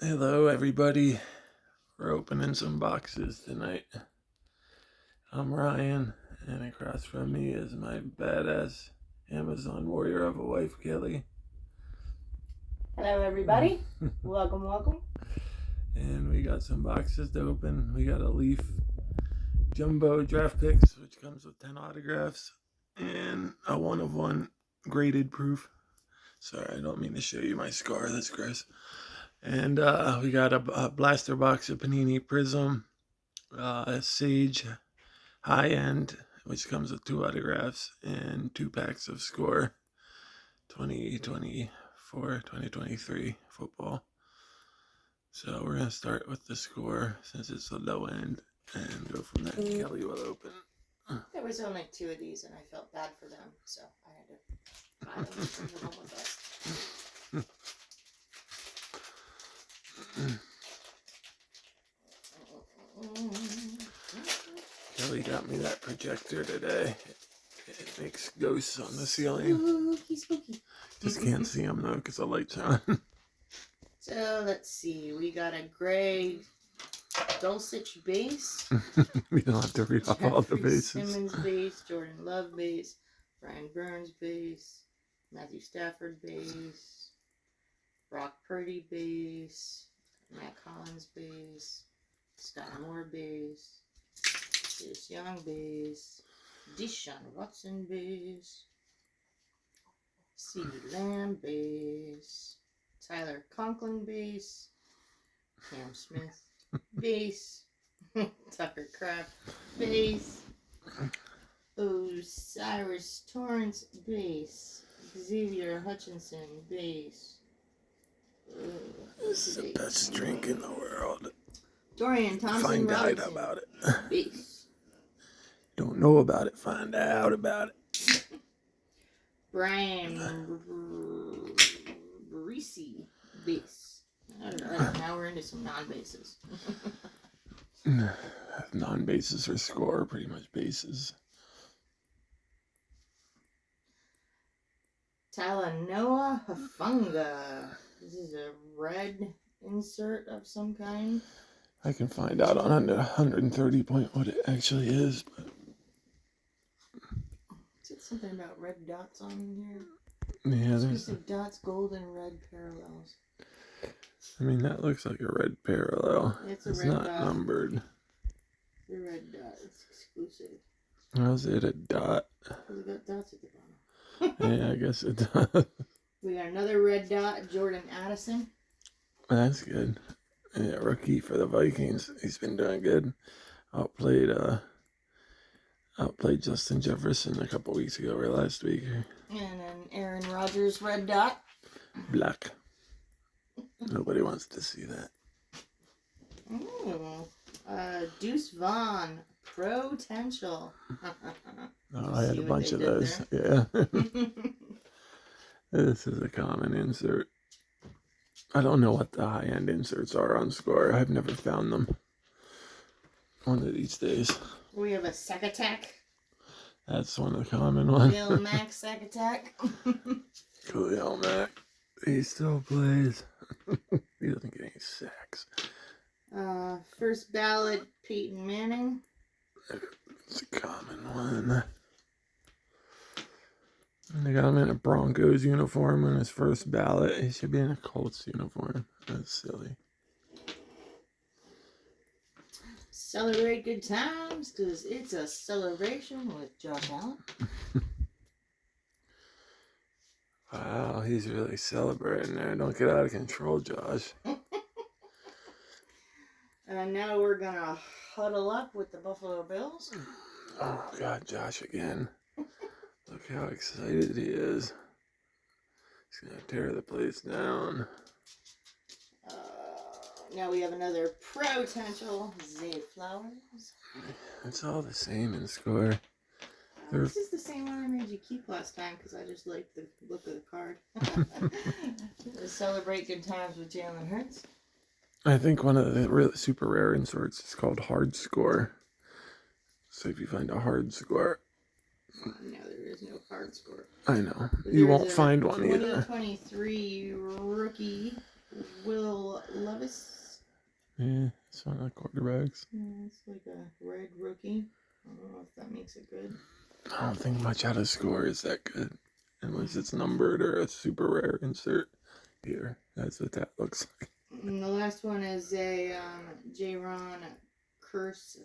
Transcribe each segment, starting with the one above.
Hello, everybody. We're opening some boxes tonight. I'm Ryan, and across from me is my badass Amazon warrior of a wife, Kelly. Hello, everybody. welcome. And we got some boxes to open. We got a Leaf Jumbo Draft Picks, which comes with 10 autographs, and a 1-of-1 graded proof. Sorry, I don't mean to show you my scar. That's gross. And we got a blaster box of Panini Prism, Sage High End, which comes with 2 autographs and 2 packs of Score 2023 football. So we're going to start with the Score since it's the low end and go from there. Kelly will open. There was only 2 of these, and I felt bad for them, so I had to buy them and bring them home with us. Kelly got me that projector today. It makes ghosts on the ceiling. Spooky. Just can't see them though because the lights are on. So let's see. We got a gray Dulcich base. We don't have to read off all the bases. Simmons base, Jordan Love base, Brian Burns base, Matthew Stafford base, Brock Purdy base, Matt Collins base, Scott Moore base, Chase Young base, Deshaun Watson base, CeeDee Lamb base, Tyler Conklin base, Cam Smith base, Tucker Kraft base, Osiris Torrance base, Xavier Hutchinson base. This is the best drink in the world. Dorian Thompson Find Robinson out about it. base. Don't know about it. Find out about it. Brian Barisi base. I don't know. Now we're into some non-bases. Non-bases or Score, pretty much bases. Talanoa Hufanga. This is a red insert of some kind. I can find out on under 130 point what it actually is. But is it something about red dots on here? Yeah, there's dots, gold and red parallels. I mean, that looks like a red parallel. It's red not dot. Numbered. The red dot. It's exclusive. How's it a dot? We got dots at the bottom. Yeah, I guess it does. We got another red dot, Jordan Addison. That's good. Yeah, rookie for the Vikings. He's been doing good. Outplayed Justin Jefferson a couple weeks ago or last week. And an Aaron Rodgers red dot. Black. Nobody wants to see that. Ooh. Deuce Vaughn, potential. I had a bunch of those. Yeah. This is a common insert. I don't know what the high-end inserts are on Score. I've never found them. One of these days. We have a Sack Attack. That's one of the common ones. Bill Mack Sack Attack. Khalil Mack. He still plays. He doesn't get any sacks. First ballot, Peyton Manning. It's a common one. And they got him in a Broncos uniform on his first ballot. He should be in a Colts uniform. That's silly. Celebrate good times, because it's a celebration with Josh Allen. Wow, he's really celebrating there. Don't get out of control, Josh. And now we're going to huddle up with the Buffalo Bills. Oh, God, Josh again. Look how excited he is. He's going to tear the place down. Now we have another potential, Zay Flowers. It's all the same in Score. This is the same one I made you keep last time because I just liked the look of the card. Celebrate good times with Jalen Hurts. I think one of the really super rare inserts is called Hard Score. So if you find a hard score. No, there is no hard score. I know. You won't find one either. 2023 rookie Will Levis. Yeah, it's one of the quarterbacks. Yeah, it's like a red rookie. I don't know if that makes it good. I don't think much out of score is that good. Unless it's numbered or a super rare insert. Here, that's what that looks like. And the last one is a J-Ron Curse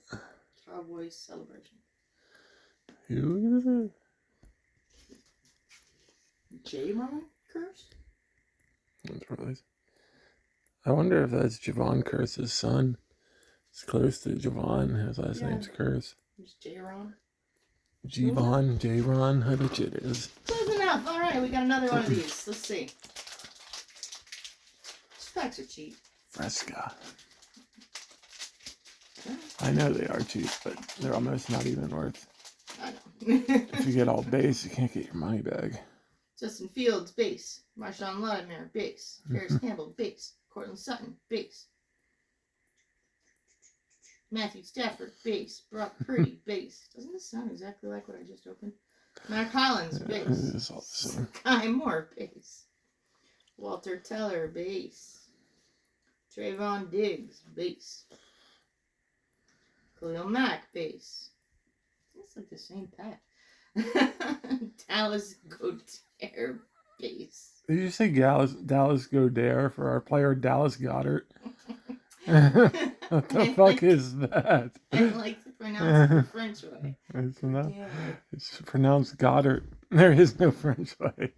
Cowboys celebration. Who is it? J-Ron Curse? That's really... I wonder if that's Javon Curse's son. It's close to Javon. His last name's Curse. There's J-Ron. Javon, J-Ron, I bet you it is. Close enough. All right, we got another one of these. Let's see. These packs are cheap. Fresca. I know they are cheap, but they're almost not even worth. I know. If you get all base, you can't get your money back. Justin Fields, base. Marshawn Lattimore, base. Harris Campbell, base. Cortland Sutton, base. Matthew Stafford, base. Brock Purdy, base. Doesn't this sound exactly like what I just opened? Matt Collins, base. It's all the same. Sky Moore, base. Walter Teller, base. Trayvon Diggs, base. Khalil Mack, base. It's like the same pack. Dallas Goddard, base. Did you say Dallas Goddard for our player Dallas Goddard? What the fuck is that? I like to pronounce it the French way. It's pronounced Goddard. There is no French way.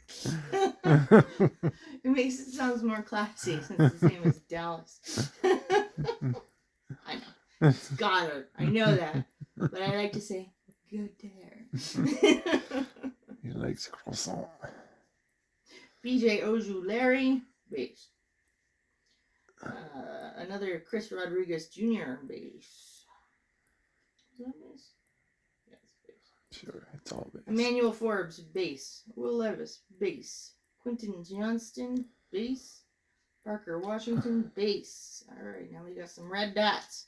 It makes it sound more classy since his name is Dallas. I know. It's Goddard. I know that. But I like to say Goddard. He likes croissant. BJ Ojulari, base. Another Chris Rodriguez Jr. base. Is that base? Yeah, it's base. Sure, it's all base. Emmanuel Forbes, base. Will Levis, base. Quentin Johnston, base. Parker Washington, base. Alright, now we got some red dots.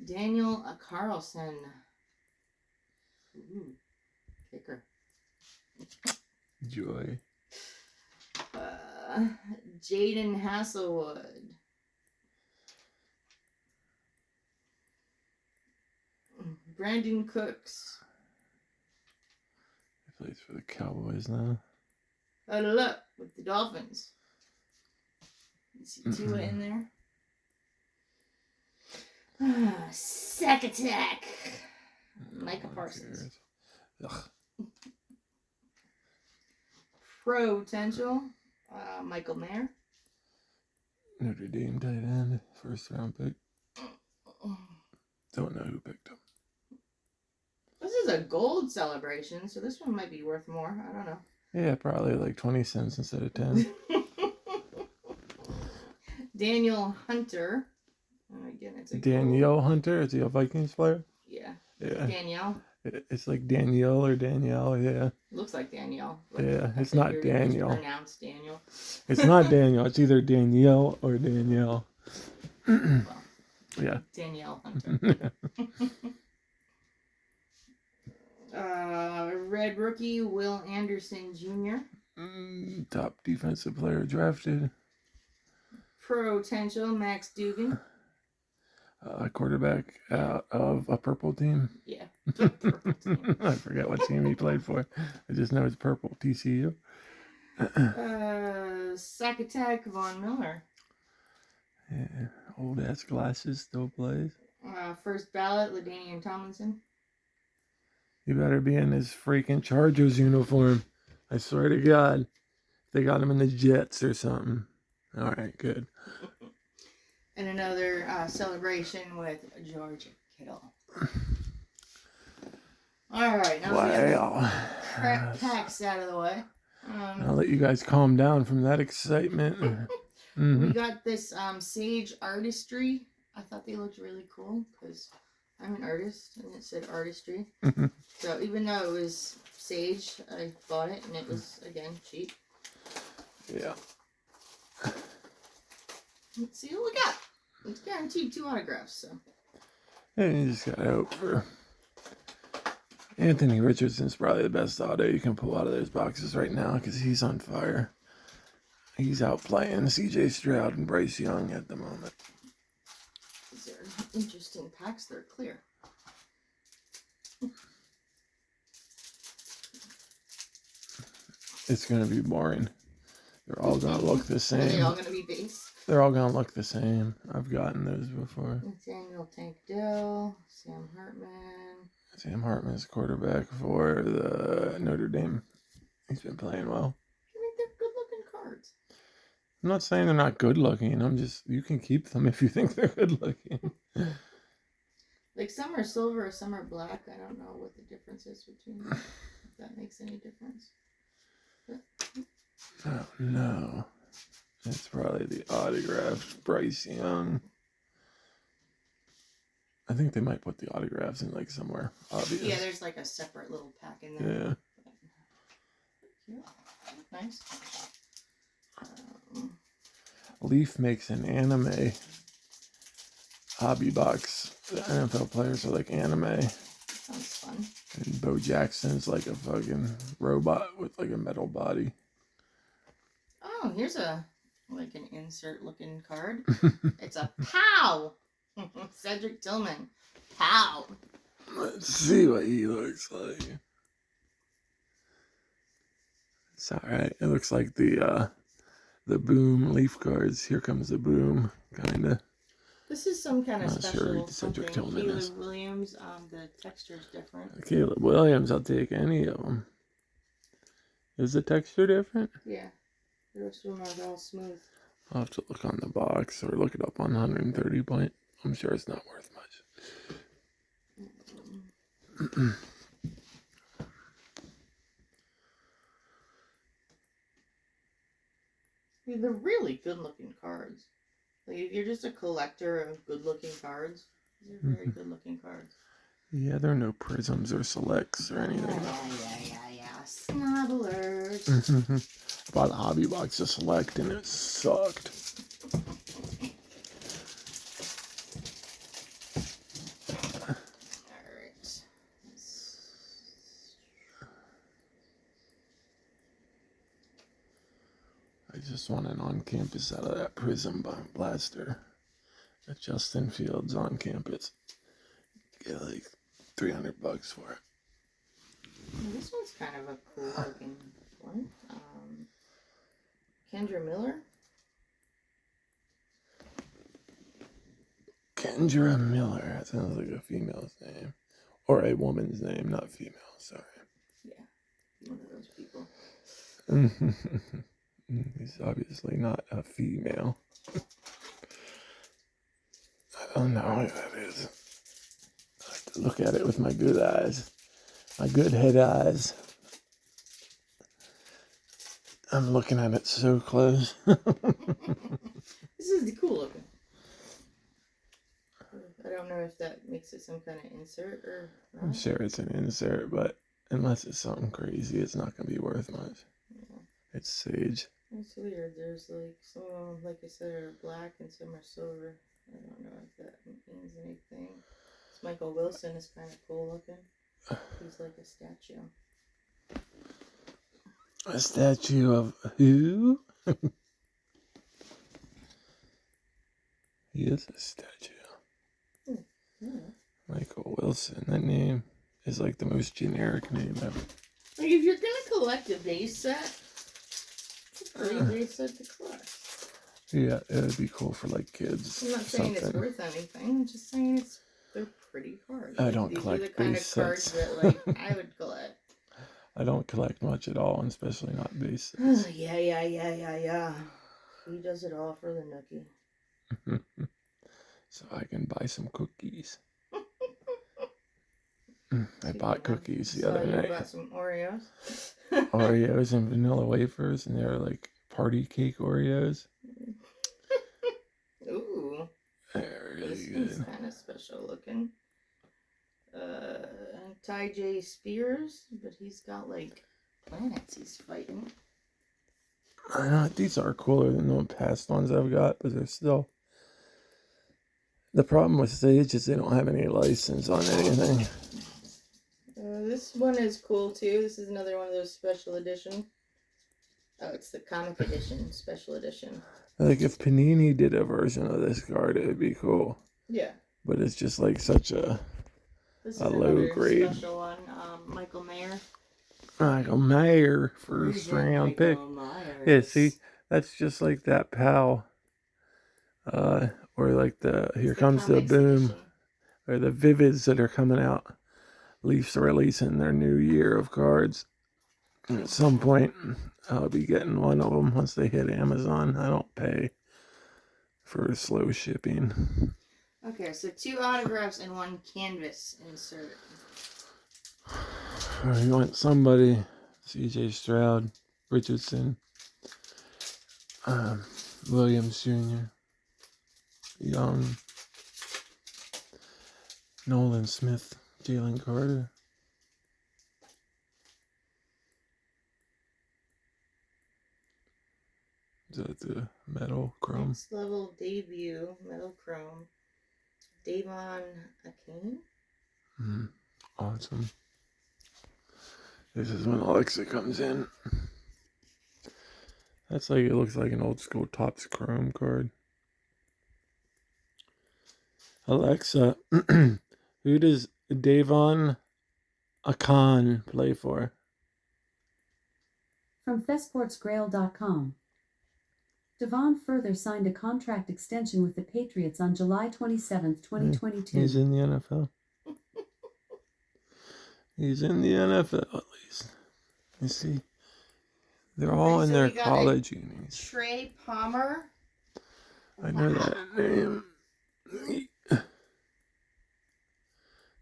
Daniel Carlson. Ooh, kicker. Joy. Jaden Hasselwood. Brandon Cooks. He plays for the Cowboys now. Huddle up with the Dolphins. You see Tua in there? Sack attack. Micah Parsons. Ugh. Potential. Michael Mayer. Notre Dame tight end, first round pick. Don't know who picked him. This is a gold celebration, so this one might be worth more. I don't know. Yeah, probably like 20 cents instead of 10. Daniel Hunter. Again, it's a Danielle Hunter? Is he a Vikings player? Yeah. Yeah. Danielle. It's like Danielle or Danielle, yeah. Looks like Danielle. Like, yeah, it's not Daniel. It's pronounced Daniel. It's not Daniel. It's either Danielle or Danielle. Well, yeah. Danielle Hunter. Red rookie Will Anderson Jr. Top defensive player drafted. Potential Max Dugan. Quarterback out of a purple team. Yeah, purple team. I forget what team he played for. I just know it's purple. TCU. Sack attack Von Miller. Yeah, old ass glasses, still plays. First ballot LaDainian Tomlinson. You better be in his freaking Chargers uniform. I swear to God. They got him in the Jets or something. All right, good. And another celebration with George Kittle. All right, now we got packs out of the way. I'll let you guys calm down from that excitement. We got this Sage Artistry. I thought they looked really cool because I'm an artist and it said artistry. So even though it was Sage, I bought it and it was, again, cheap. Yeah. Let's see what we got. It's guaranteed 2 autographs, so. And you just got out for Anthony Richardson's probably the best auto you can pull out of those boxes right now because he's on fire. He's out playing C.J. Stroud and Bryce Young at the moment. These are interesting packs. They're clear. It's going to be boring. They're all going to look the same. Are they all going to be base? They're all going to look the same. I've gotten those before. Nathaniel Tank Dell, Sam Hartman. Sam Hartman's quarterback for the Notre Dame. He's been playing well. I mean, they're good-looking cards. I'm not saying they're not good looking. I'm just, you can keep them if you think they're good looking. Like some are silver, some are black. I don't know what the difference is between them. If that makes any difference. Oh, no. It's probably the autographed Bryce Young. I think they might put the autographs in like somewhere obvious. Yeah, there's like a separate little pack in there. Yeah. Nice. Leaf makes an anime hobby box. The NFL players are like anime. Sounds fun. And Bo Jackson's like a fucking robot with like a metal body. Oh, here's like an insert looking card. It's a POW! Cedric Tillman. POW! Let's see what he looks like. It's alright. It looks like the boom leaf cards. Here comes the boom, kinda. This is some kind of Not special sure Cedric Tillman is. Caleb Williams. The texture's different. Caleb Williams, I'll take any of them. Is the texture different? Yeah. The rest of them are all smooth. I'll have to look on the box or look it up on 130 point. I'm sure it's not worth much. They're really good looking cards. Like if you're just a collector of good looking cards, these are very good looking cards. Yeah, there are no prisms or selects or anything. Yeah. Snobblers. I bought a hobby box to select and it sucked. Alright. I just want an on-campus out of that Prism blaster. At Justin Fields on campus. Get like $300 for it. This one's kind of a cool looking one. Kendra Miller. Kendra Miller. That sounds like a female's name. Or a woman's name, not female. Sorry. Yeah. One of those people. He's obviously not a female. I don't know who that is. I have to look at it with my good eyes. My good head eyes. I'm looking at it so close. This is the cool looking. I don't know if that makes it some kind of insert or not. I'm sure it's an insert, but unless it's something crazy, it's not going to be worth much. Yeah. It's sage. It's weird. There's like some of them, like I said, are black and some are silver. I don't know if that means anything. This Michael Wilson is kind of cool looking. He's like a statue. A statue of who? He is a statue. Yeah. Michael Wilson. That name is like the most generic name ever. Like if you're gonna collect a base set, it's a pretty base set to collect. Yeah, it would be cool for like kids. I'm not saying it's worth anything. I'm just saying they're pretty cards. I don't These collect are the kind base of cards sets. that like I would collect. I don't collect much at all, and especially not base Oh, sets. yeah. He does it all for the nookie. So I can buy some cookies. I bought cookies the other night. I bought some Oreos. Oreos and vanilla wafers, and they're like party cake Oreos. Ooh. They're really This good. one's kind of special looking. Ty J. Spears, but he's got like planets he's fighting. I know, these are cooler than the past ones I've got, but they're still. The problem with Sage is they don't have any license on anything. this one is cool too. This is another one of those special edition. Oh, it's the comic edition, special edition. Like if Panini did a version of this card, it'd be cool. Yeah. But it's just like such a low grade. Special one. Michael Mayer. Michael Mayer, first round pick. Yeah, see, that's just like that PAL. Or like Here Comes the Boom. Edition. Or the Vivids that are coming out. Leafs are releasing their new year of cards. And at some point, I'll be getting one of them once they hit Amazon. I don't pay for slow shipping. Okay, so 2 autographs and 1 canvas insert. You want somebody, C.J. Stroud, Richardson, Williams Jr., Young, Nolan Smith, Jalen Carter. Is that the metal chrome? Next level debut, metal chrome. Davon Akane. Awesome. This is when Alexa comes in. That's like, it looks like an old school Topps Chrome card. Alexa, who does Davon Akane play for? From TheSportsGrail.com. Devon further signed a contract extension with the Patriots on July 27, 2022. He's in the NFL. He's in the NFL at least. You see, they're all in their college unis. Trey Palmer. I know that name.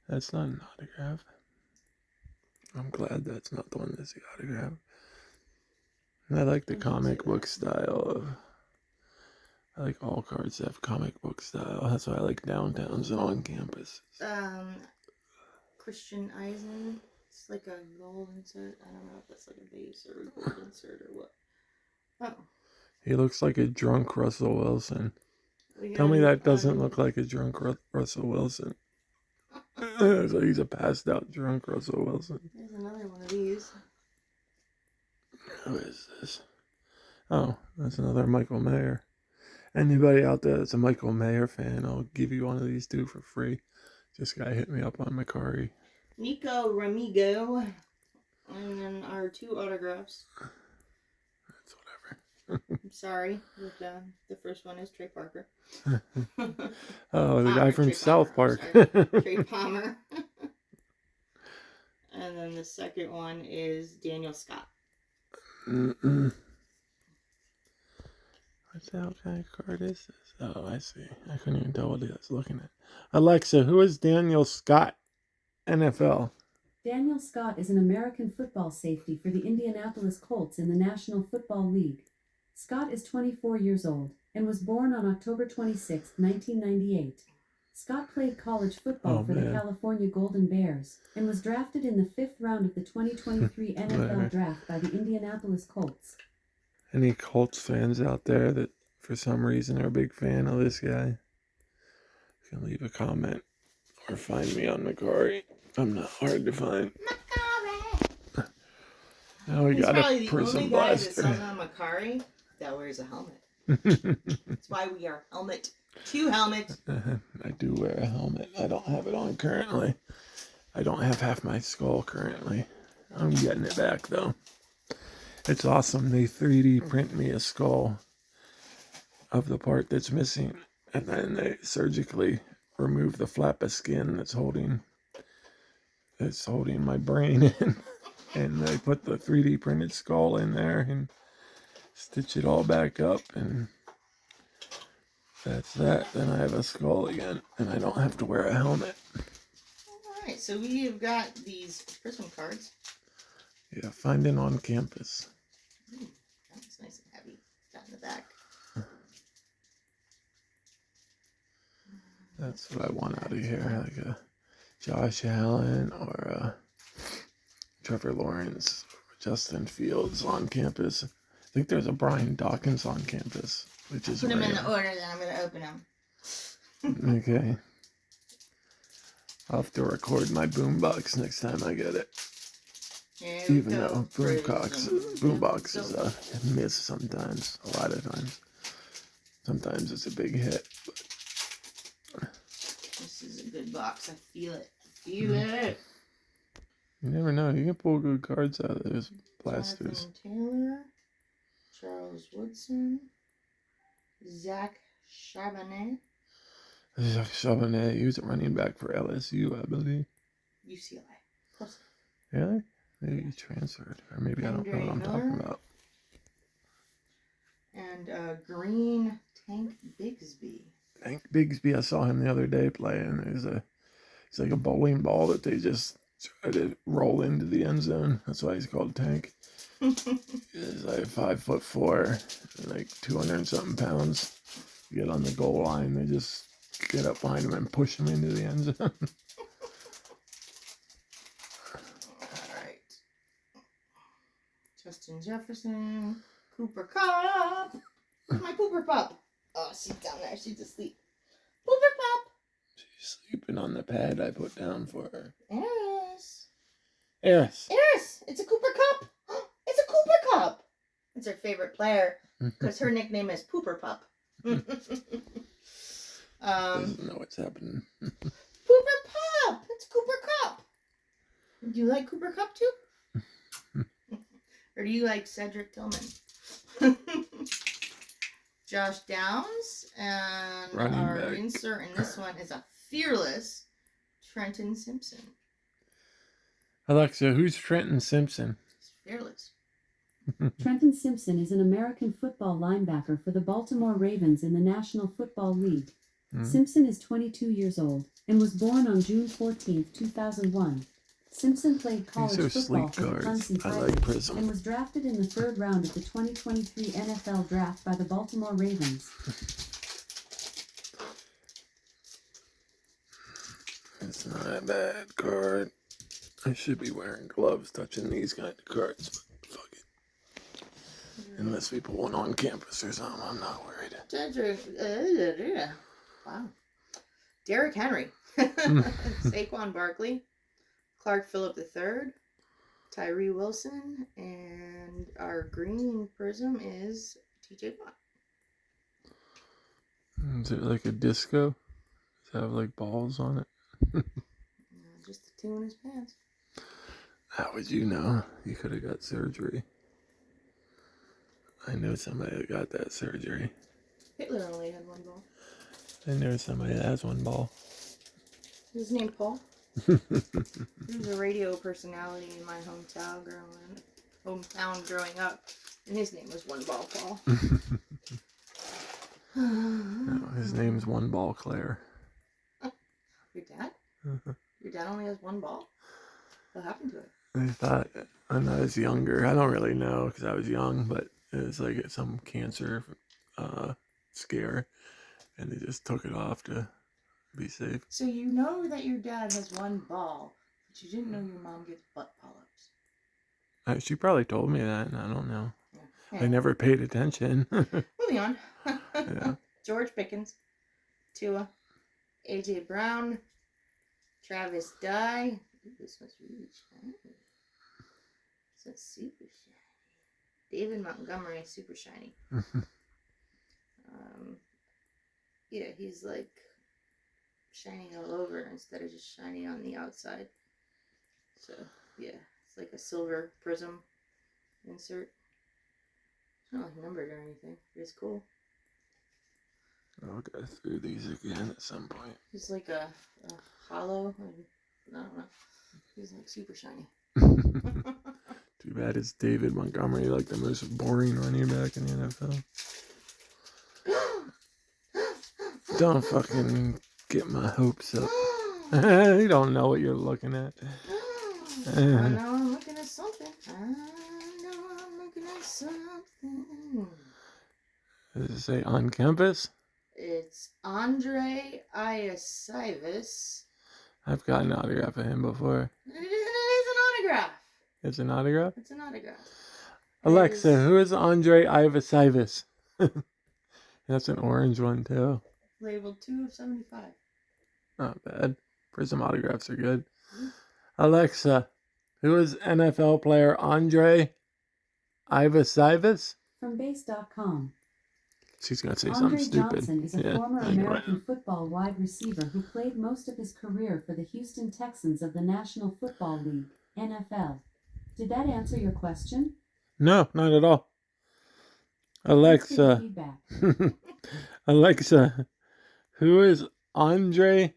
That's not an autograph. I'm glad that's not the one that's the autograph. I like the comic book style. I like all cards that have comic book style. That's why I like downtowns and on campus. Christian Eisen. It's like a gold insert. I don't know if that's like a base or a gold insert or what. Oh. He looks like a drunk Russell Wilson. Tell me that doesn't look like a drunk Russell Wilson. It's like he's a passed out drunk Russell Wilson. There's another one of these. Who is this? Oh, that's another Michael Mayer. Anybody out there that's a Michael Mayer fan, I'll give you one of these 2 for free. This guy hit me up on Macari. Nico Ramigo. And then our 2 autographs. That's whatever. I'm sorry. The first one is Trey Parker. Oh, the guy from Trey South Palmer, Park. Trey Palmer. And then the second one is Daniel Scott. What kind of card is this? Oh, I see. I couldn't even tell what I was looking at. Alexa, who is Daniel Scott, NFL? Daniel Scott is an American football safety for the Indianapolis Colts in the National Football League. Scott is 24 years old and was born on October 26, 1998. Scott played college football for the California Golden Bears and was drafted in the 5th round of the 2023 NFL Draft by the Indianapolis Colts. Any Colts fans out there that for some reason are a big fan of this guy? You can leave a comment or find me on Macari. I'm not hard to find. Macari! Now we got a Prism Blaster. He's probably the only guy that sells on Macari that wears a helmet. That's why we are helmet. 2 helmets. I do wear a helmet. I don't have it on currently. I don't have half my skull currently. I'm getting it back though. It's awesome. They 3D print me a skull of the part that's missing, and then they surgically remove the flap of skin that's holding my brain in, and they put the 3D printed skull in there and stitch it all back up, and that's that. Then I have a skull again, and I don't have to wear a helmet. Alright, so we've got these Prism cards. Yeah, finding on campus. That's nice and heavy. Got in the back. That's what I want out of here, like a Josh Allen or a Trevor Lawrence, or Justin Fields on campus. I think there's a Brian Dawkins on campus, which is Put them rare. in the order, then I'm going to open them. Okay. I'll have to record my boombox next time I get it. Here we Even go. though boombox is a miss sometimes, a lot of times. Sometimes it's a big hit. This is a good box. I feel it. Feel it. You never know. You can pull good cards out of those blasters. Jonathan Taylor, Charles Woodson, Zach Charbonnet, Jacques Charbonnet, he was a running back for LSU, I believe. UCLA. Close. Really? Maybe he transferred. Or maybe I don't know what I'm talking about. And Green Tank Bigsby. Tank Bigsby, I saw him the other day playing. It's like a bowling ball that they just try to roll into the end zone. That's why he's called Tank. He's like 5'4", like 200 and something pounds. You get on the goal line, they just get up behind him and push him into the end zone. Alright. Justin Jefferson. Cooper Cup. Where's my Pooper Pup? Oh, she's down there. She's asleep. Pooper Pup. She's sleeping on the pad I put down for her. Eris. Eris. Eris. It's a Cooper Cup. It's a Cooper Cup. It's her favorite player because her nickname is Pooper Pup. Doesn't know what's happening. Cooper Pup. It's Cooper Cup. Do you like Cooper Cup too? Or do you like Cedric Tillman? Josh Downs, and Running our back. insert in this one is a fearless Trenton Simpson. Alexa, who's Trenton Simpson? He's fearless. Trenton Simpson is an American football linebacker for the Baltimore Ravens in the National Football League. Simpson is 22 years old and was born on June 14, 2001. Simpson played college These are football sleek for the cards. Clemson I Tigers like Prism. and was drafted in the 3rd round of the 2023 NFL Draft by the Baltimore Ravens. It's not a bad card. I should be wearing gloves touching these kind of cards, but fuck it. Unless we pull one on campus or something, I'm not worried. Wow. Derrick Henry. Saquon Barkley. Clark Phillip III. Tyree Wilson. And our green prism is TJ Watt. Is it like a disco? Does it have like balls on it? Just the two in his pants. How would you know? You could have got surgery. I know somebody that got that surgery. Hitler only had one ball. I know somebody that has one ball. Is his name Paul? He was a radio personality in my hometown growing up, and his name was One Ball Paul. No, his name's One Ball Claire. Your dad? Your dad only has one ball? What happened to it? I thought when I was younger, I don't really know because I was young, but it was like some cancer scare, and they just took it off to be safe. So you know that your dad has one ball, but you didn't know your mom gets butt polyps. She probably told me that, and I don't know. Yeah. I never paid attention. Moving on. Yeah. George Pickens, Tua, AJ Brown, Travis Dye. Ooh, this one's really shiny. This is super shiny. David Montgomery, super shiny. Yeah, he's like shining all over instead of just shining on the outside. So, yeah, it's like a silver prism insert. It's not like numbered or anything, but it's cool. I'll go through these again at some point. He's like a hollow, I don't know. He's like super shiny. Too bad it's David Montgomery, like the most boring running back in the NFL. Don't fucking get my hopes up. You don't know what you're looking at. I know I'm looking at something. Does it say on campus? It's Andre Iasivis. I've got an autograph of him before. It is an autograph. It's an autograph? It's an autograph. Alexa, who is Andre Iasivis? That's an orange one too. Labeled 2 of 75. Not bad. Prism autographs are good. Alexa, who is NFL player Andre Ivas? From base.com. She's going to say Andre something stupid. Johnson is a former American football wide receiver who played most of his career for the Houston Texans of the National Football League, NFL. Did that answer your question? No, not at all. Alexa, Alexa, who is Andre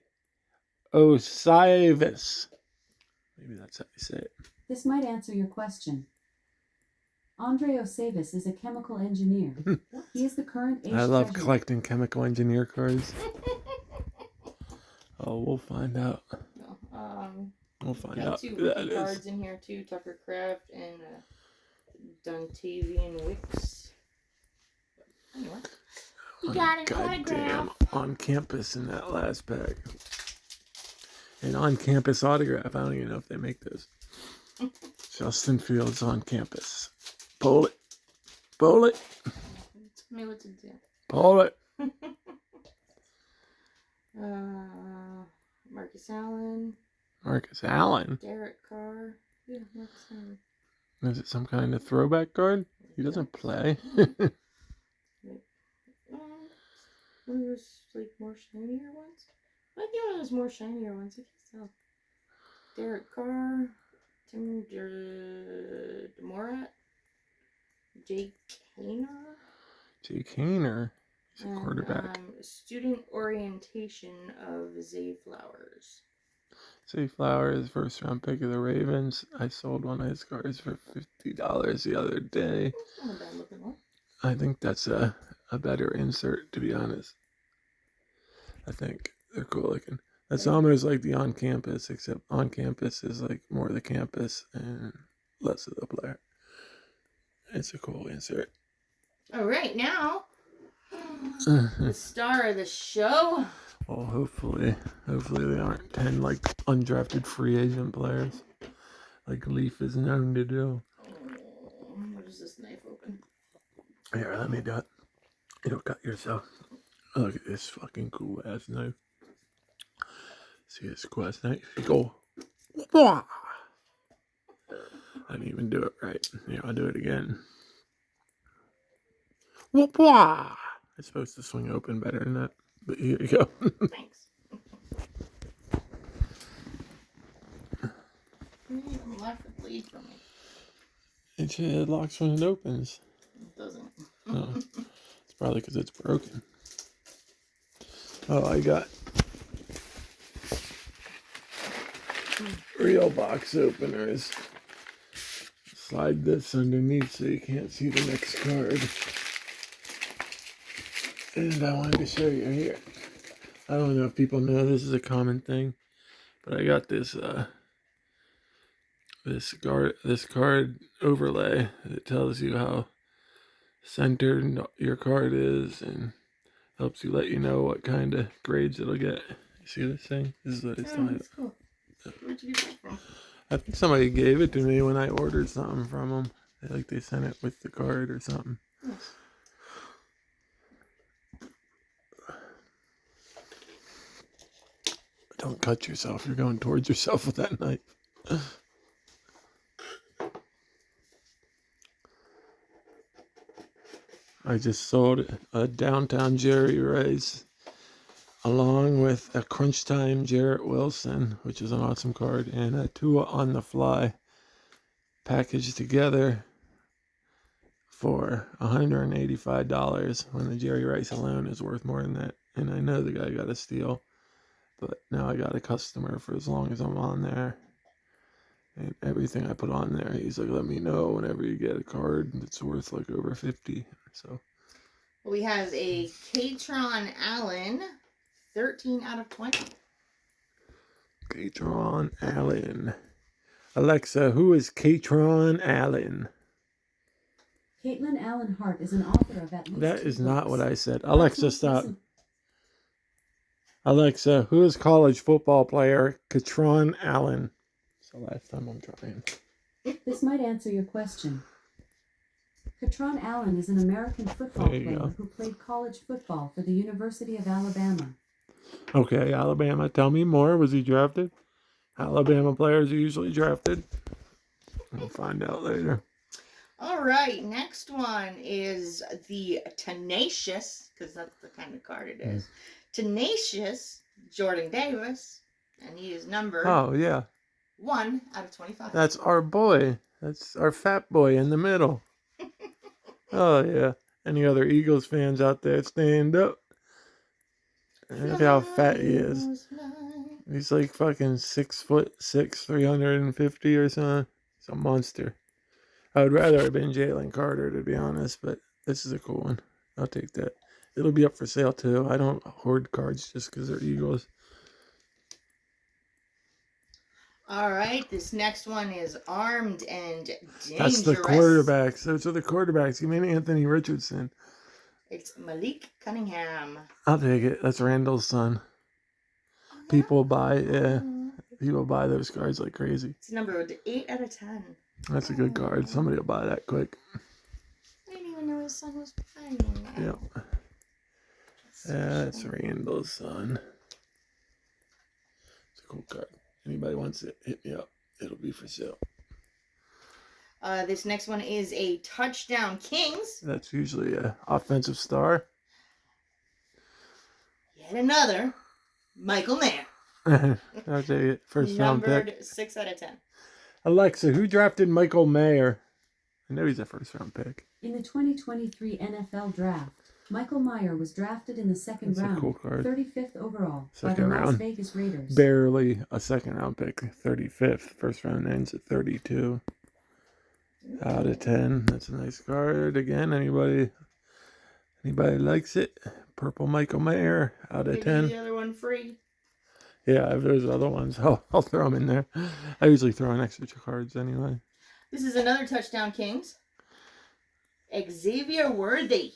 Osiris? Maybe that's how you say it. This might answer your question. Andre Osiris is a chemical engineer. He is the current H2H. I love collecting chemical engineer cards. Oh, we'll find out. No, We'll find got out. 2 who that rookie is. cards in here too. Tucker Kraft and Duntavian Wicks. Anyway, we got an autograph. Goddamn, on campus in that last pack. An on campus autograph. I don't even know if they make those. Justin Fields on campus. Pull it. Pull it. Tell me what to do. Pull it. Marcus Allen. Marcus Allen. Derek Carr. Yeah, Marcus Allen. Is it some kind of throwback card? He doesn't play. One of those like more shinier ones. I think one of those more shinier ones. I can tell. Derek Carr, Tim Demorat, Jake Hayner. Jake Hayner. He's a quarterback. Student orientation of Zay Flowers. Zay Flowers, first round pick of the Ravens. I sold one of his cards for $50 the other day. That's not a bad looking one. I think that's a better insert, to be honest. I think they're cool looking. That's almost like the on campus, except on campus is like more the campus and less of the player. It's a cool insert. All right, now the star of the show. Well, hopefully they aren't 10 like undrafted free agent players, like Leaf is known to do. What is this knife open? Here, let me do it. You'll cut yourself. Look at this fucking cool ass knife. See this cool ass knife? You go. I didn't even do it right. Here, I'll do it again. It's supposed to swing open better than that. But here you go. Thanks. Lock the blade for me. It locks when it opens. It doesn't. Oh, it's probably because it's broken. Oh, I got real box openers. Slide this underneath so you can't see the next card. And I wanted to show you here. I don't know if people know this is a common thing, but I got this this card overlay that tells you how centered your card is and helps you let you know what kind of grades it'll get. You see this thing? This is what it's telling you. That's cool. Where'd you get that from? I think somebody gave it to me when I ordered something from them. They sent it with the card or something. Nice. Don't cut yourself. You're going towards yourself with that knife. I just sold a Downtown Jerry Rice along with a Crunch Time Jarrett Wilson, which is an awesome card, and a Tua on the Fly packaged together for $185 when the Jerry Rice alone is worth more than that. And I know the guy got a steal, but now I got a customer for as long as I'm on there. And everything I put on there, he's like, let me know whenever you get a card that's worth like over 50. So We have a Katron Allen, 13 out of 20. Katron Allen. Alexa, who is Katron Allen? Caitlin Allen Hart is an author of at least That 2 is not books. what I said. Alexa, stop. Listen. Alexa, who is college football player Katron Allen? It's the last time I'm trying. This might answer your question. Katron Allen is an American football There you player go. who played college football for the University of Alabama. Okay, Alabama. Tell me more. Was he drafted? Alabama players are usually drafted. We'll find out later. All right, next one is the Tenacious, because that's the kind of card it is. Tenacious Jordan Davis, and he is numbered Oh, yeah. 1 out of 25. That's our boy. That's our fat boy in the middle. Oh, yeah. Any other Eagles fans out there, stand up. Look how fat he is. He's like fucking 6'6", 350 or something. He's a monster. I would rather have been Jalen Carter, to be honest, but this is a cool one. I'll take that. It'll be up for sale too. I don't hoard cards just because they're Eagles. All right, this next one is Armed and Dangerous. That's the quarterbacks. Those are the quarterbacks. You mean Anthony Richardson? It's Malik Cunningham. I'll take it. That's Randall's son. Oh, no. People buy those cards like crazy. It's numbered 8 out of 10. That's a good card. Somebody will buy that quick. I didn't even know his son was playing. Yeah. That's Randall's son. It's a cool card. Anybody wants it, hit me up. It'll be for sale. This next one is a Touchdown Kings. That's usually an offensive star. Yet another Michael Mayer. I'll take it. First round pick. Numbered 6 out of 10. Alexa, who drafted Michael Mayer? I know he's a first round pick. In the 2023 NFL Draft, Michael Mayer was drafted in the second That's round, a cool card. 35th overall, Second by the Las round. Vegas Raiders. Barely a second round pick. 35th. First round ends at 32. Out of 10. That's a nice card. Again, anybody likes it? Purple Michael Mayer. Out of 10. The other one free. Yeah, if there's other ones, I'll throw them in there. I usually throw in extra cards anyway. This is another Touchdown Kings. Xavier Worthy.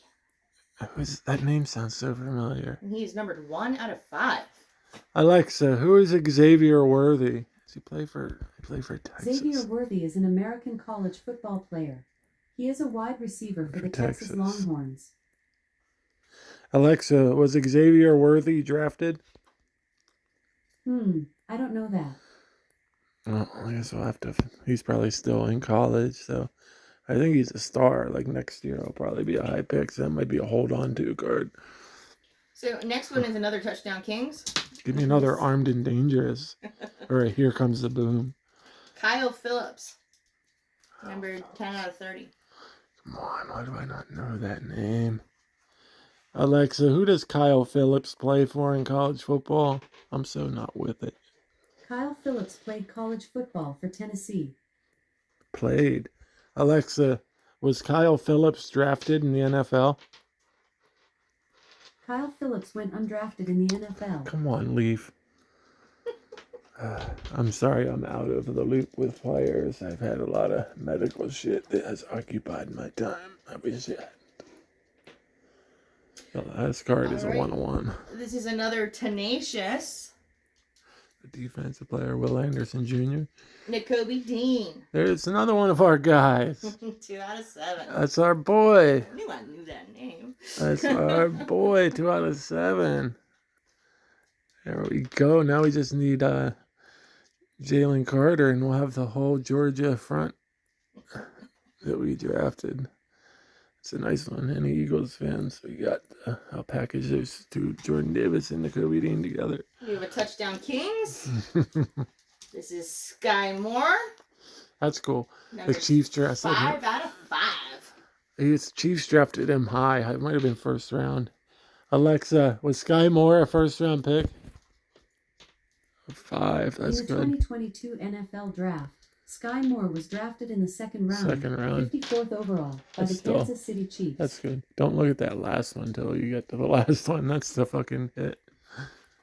That name sounds so familiar. And he is numbered 1 out of 5. Alexa, who is Xavier Worthy? Does he play for Texas? Xavier Worthy is an American college football player. He is a wide receiver for the Texas Longhorns. Alexa, was Xavier Worthy drafted? I don't know that. Well, I guess we'll have to. He's probably still in college, so I think he's a star. Like next year, he'll probably be a high pick. So that might be a hold on to card. So next one is another Touchdown Kings. Give me another Armed and Dangerous, or a Here Comes the Boom. Kyle Phillips. Numbered 10 out of 30. Come on, why do I not know that name? Alexa, who does Kyle Phillips play for in college football? I'm so not with it. Kyle Phillips played college football for Tennessee. Played. Alexa, was Kyle Phillips drafted in the NFL? Kyle Phillips went undrafted in the NFL. Come on, Leaf. I'm sorry I'm out of the loop with players. I've had a lot of medical shit that has occupied my time. I wish it hadn't. The last card is a 1-1. This is another Tenacious. The defensive player, Will Anderson Jr. N'Kobe Dean. There's another one of our guys. 2 out of 7. That's our boy. I knew I knew that name. That's our boy. 2 out of 7. There we go. Now we just need Jalen Carter, and we'll have the whole Georgia front that we drafted. It's a nice one. Any Eagles fans? We got. I'll package those two, Jordan Davis and N'Kobe Dean, together. We have a Touchdown Kings. This is Sky Moore. That's cool. Number The Chiefs drafted 5 out of 5. His Chiefs drafted him high. It might have been first round. Alexa, was Sky Moore a first round pick? 5. That's in the good. 2022 NFL Draft, Sky Moore was drafted in the second round, 54th overall, by the Kansas City Chiefs. That's good. Don't look at that last one until you get to the last one. That's the fucking hit.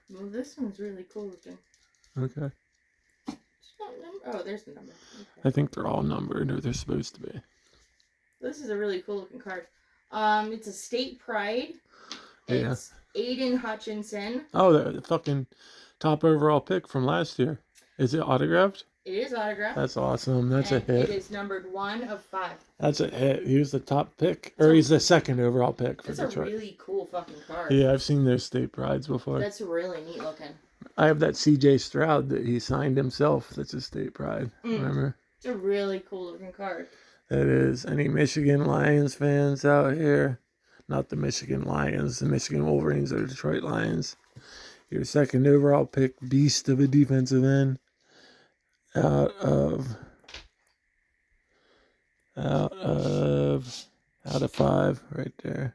Well, this one's really cool looking. Okay. Oh, there's the number. Okay. I think they're all numbered, or they're supposed to be. This is a really cool looking card. It's a State Pride. Yeah. It's Aiden Hutchinson. Oh, the fucking top overall pick from last year. Is it autographed? It is autographed. That's awesome. That's a and hit. It is numbered 1 of 5. That's a hit. He was the top pick, or he's the second overall pick for That's a Detroit. really cool fucking card. Yeah, I've seen their state prides before. That's really neat looking. I have that CJ Stroud that he signed himself. That's a state pride. Remember? It's a really cool looking card. It is. Any Michigan Lions fans out here? Not the Michigan Lions. The Michigan Wolverines are the Detroit Lions. Your second overall pick, beast of a defensive end. Out of 5 right there.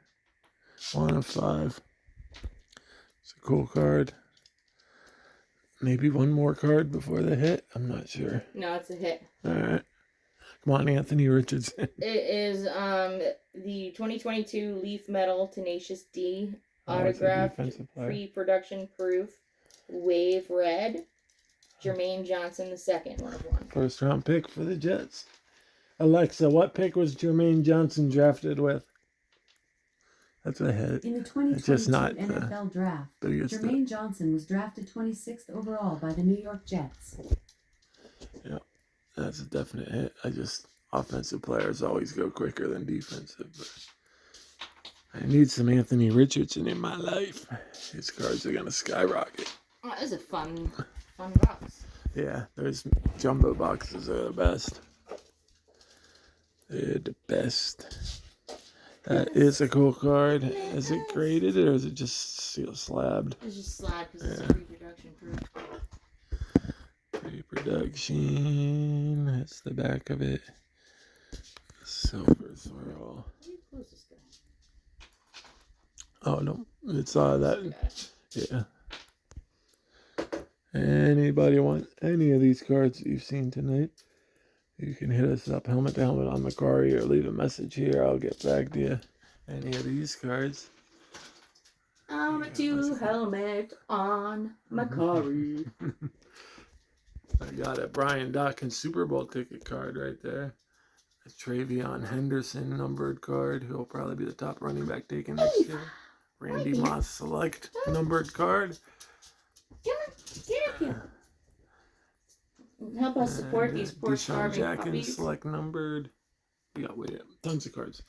1 of 5. It's a cool card. Maybe one more card before the hit. I'm not sure. No, it's a hit. All right. Come on, Anthony Richardson. It is the 2022 Leaf Metal Tenacious D autographed pre-production proof wave red. Jermaine Johnson II, 1 of 1. First round pick for the Jets. Alexa, what pick was Jermaine Johnson drafted with? That's a hit. In the 2022 NFL Draft, Jermaine Johnson was drafted 26th overall by the New York Jets. Yeah, that's a definite hit. Offensive players always go quicker than defensive. But I need some Anthony Richardson in my life. His cards are going to skyrocket. Oh, that is a fun box. Yeah, those jumbo boxes are the best. They're the best. That is a cool card. Is it graded or is it just slabbed? It's just slabbed because it's pre-production proof. Pre-production. That's the back of it. Silver swirl. How do you close this guy? Oh no, it's that. Yeah. Anybody want any of these cards that you've seen tonight? You can hit us up, helmet to helmet on Macari, or leave a message here. I'll get back to you. Any of these cards? Helmet to helmet on Macari. I got a Brian Dawkins Super Bowl ticket card right there. A Travion Henderson numbered card, who will probably be the top running back taken next year. Randy Moss Select numbered card. Get up here. Help us support these poor starving puppies. Select numbered. We got tons of cards.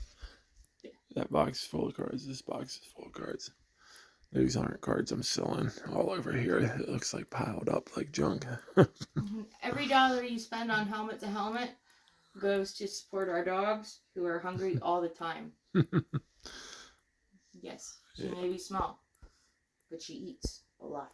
That box is full of cards. This box is full of cards. These aren't cards I'm selling. All over here, it looks like piled up like junk. Every dollar you spend on helmet to helmet goes to support our dogs who are hungry all the time. Yes, she may be small, but she eats a lot.